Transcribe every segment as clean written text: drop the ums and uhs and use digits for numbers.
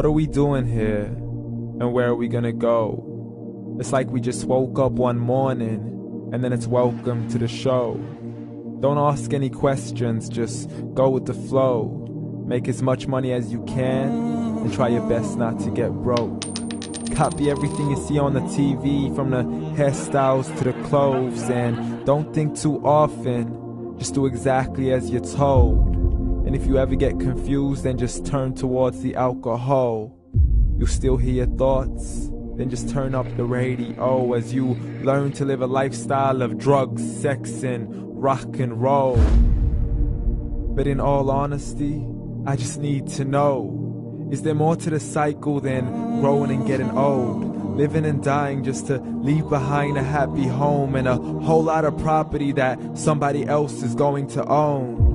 What are we doing here? And where are we gonna go? It's like we just woke up one morning and then it's welcome to the show. Don't ask any questions, just go with the flow. Make as much money as you can and try your best not to get broke. Copy everything you see on the TV, from the hairstyles to the clothes, and don't think too often, just do exactly as you're told. And if you ever get confused, then just turn towards the alcohol. You'll still hear your thoughts, then just turn up the radio as you learn to live a lifestyle of drugs, sex, and rock and roll. But in all honesty, I just need to know, is there more to the cycle than growing and getting old? Living and dying just to leave behind a happy home and a whole lot of property that somebody else is going to own.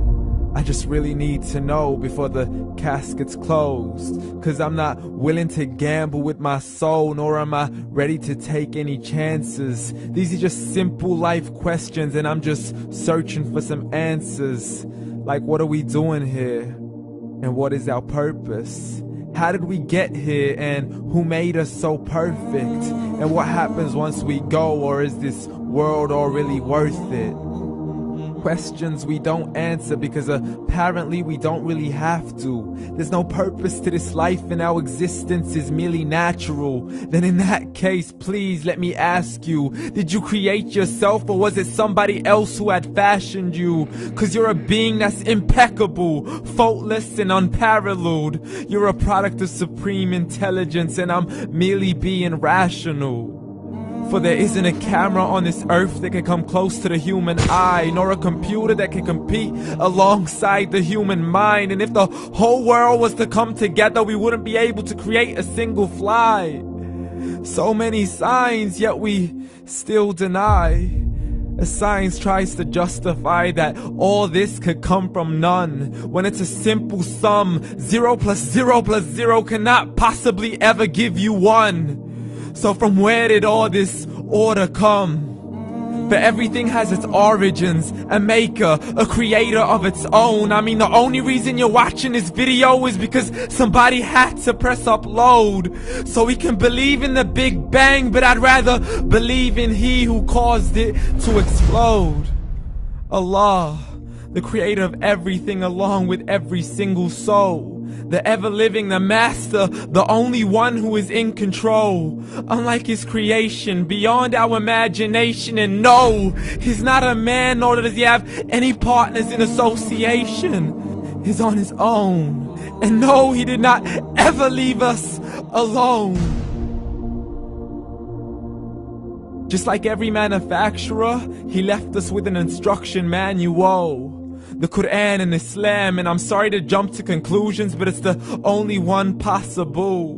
I just really need to know before the casket's closed, 'cause I'm not willing to gamble with my soul, nor am I ready to take any chances. These are just simple life questions and I'm just searching for some answers. Like, what are we doing here? And what is our purpose? How did we get here, and who made us so perfect? And what happens once we go, or is this world all really worth it? Questions we don't answer because apparently we don't really have to. There's no purpose to this life and our existence is merely natural. Then in that case, please let me ask you, did you create yourself, or was it somebody else who had fashioned you? 'Cause you're a being that's impeccable, faultless and unparalleled. You're a product of supreme intelligence and I'm merely being rational. For there isn't a camera on this earth that can come close to the human eye, nor a computer that can compete alongside the human mind. And if the whole world was to come together, we wouldn't be able to create a single fly. So many signs, yet we still deny. As science tries to justify that all this could come from none, when it's a simple sum. 0 plus 0 plus 0 cannot possibly ever give you 1. So from where did all this order come? For everything has its origins, a maker, a creator of its own. I mean, the only reason you're watching this video is because somebody had to press upload. So we can believe in the Big Bang, but I'd rather believe in He who caused it to explode. Allah, the creator of everything along with every single soul. The ever-living, the master, the only one who is in control. Unlike his creation, beyond our imagination. And no, he's not a man, nor does he have any partners in association. He's on his own. And no, he did not ever leave us alone. Just like every manufacturer, he left us with an instruction manual. The Quran and Islam, and I'm sorry to jump to conclusions, but it's the only one possible.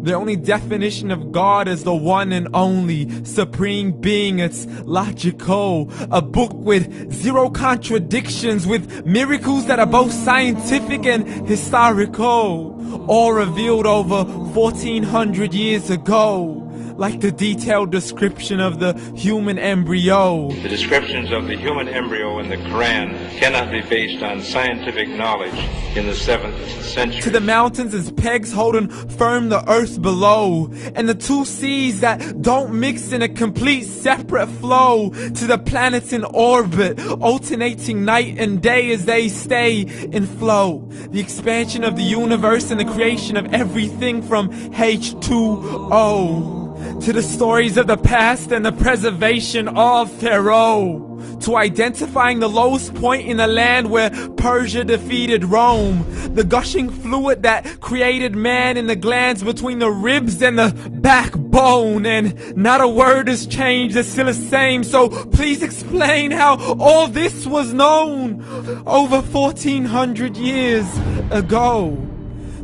The only definition of God is the one and only supreme being. It's logical, a book with 0 contradictions, with miracles that are both scientific and historical, all revealed over 1400 years ago. Like the detailed description of the human embryo. The descriptions of the human embryo in the Quran cannot be based on scientific knowledge in the 7th century. To the mountains as pegs holding firm the earth below, and the 2 seas that don't mix in a complete separate flow. To the planets in orbit, alternating night and day as they stay in flow. The expansion of the universe and the creation of everything from H2O. To the stories of the past and the preservation of Pharaoh. To identifying the lowest point in the land where Persia defeated Rome. The gushing fluid that created man in the glands between the ribs and the backbone. And not a word has changed, it's still the same. So please explain how all this was known over 1400 years ago.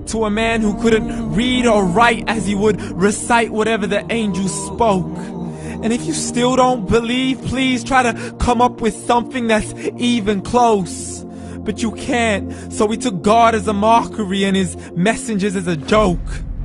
To a man who couldn't read or write as he would recite whatever the angels spoke. And if you still don't believe, please try to come up with something that's even close. But you can't, so we took God as a mockery and his messengers as a joke.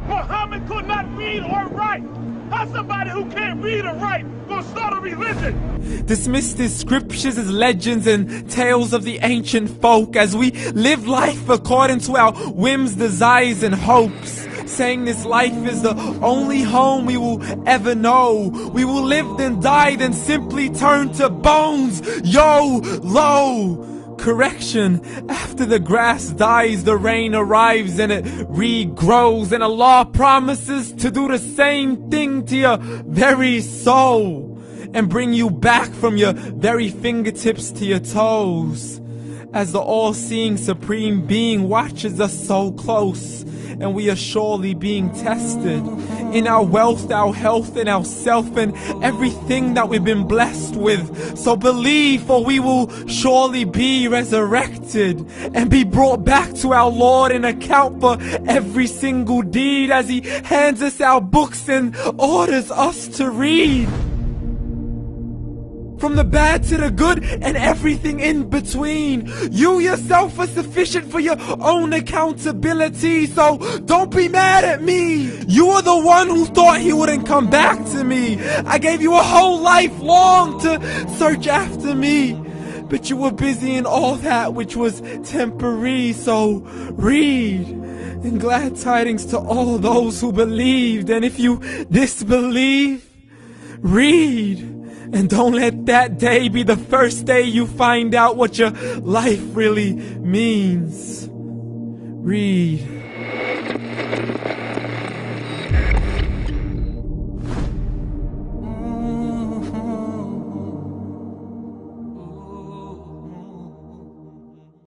Muhammad could not read or write. How's somebody who can't read or write gonna start a religion? Dismissed his scriptures as legends and tales of the ancient folk as we live life according to our whims, desires, and hopes. saying this life is the only home we will ever know. We will live then die, then simply turn to bones. YOLO! Correction, after the grass dies, the rain arrives and it regrows, and Allah promises to do the same thing to your very soul and bring you back from your very fingertips to your toes, as the all-seeing supreme being watches us so close, and we are surely being tested in our wealth, our health, and our self, and everything that we've been blessed with. So believe, for we will surely be resurrected and be brought back to our Lord and account for every single deed, as He hands us our books and orders us to read. From the bad to the good and everything in between. You yourself are sufficient for your own accountability, so don't be mad at me. You are the one who thought He wouldn't come back to me. I gave you a whole life long to search after me, but you were busy in all that which was temporary. So read, and glad tidings to all those who believed. And if you disbelieve, read. And don't let that day be the first day you find out what your life really means. Read.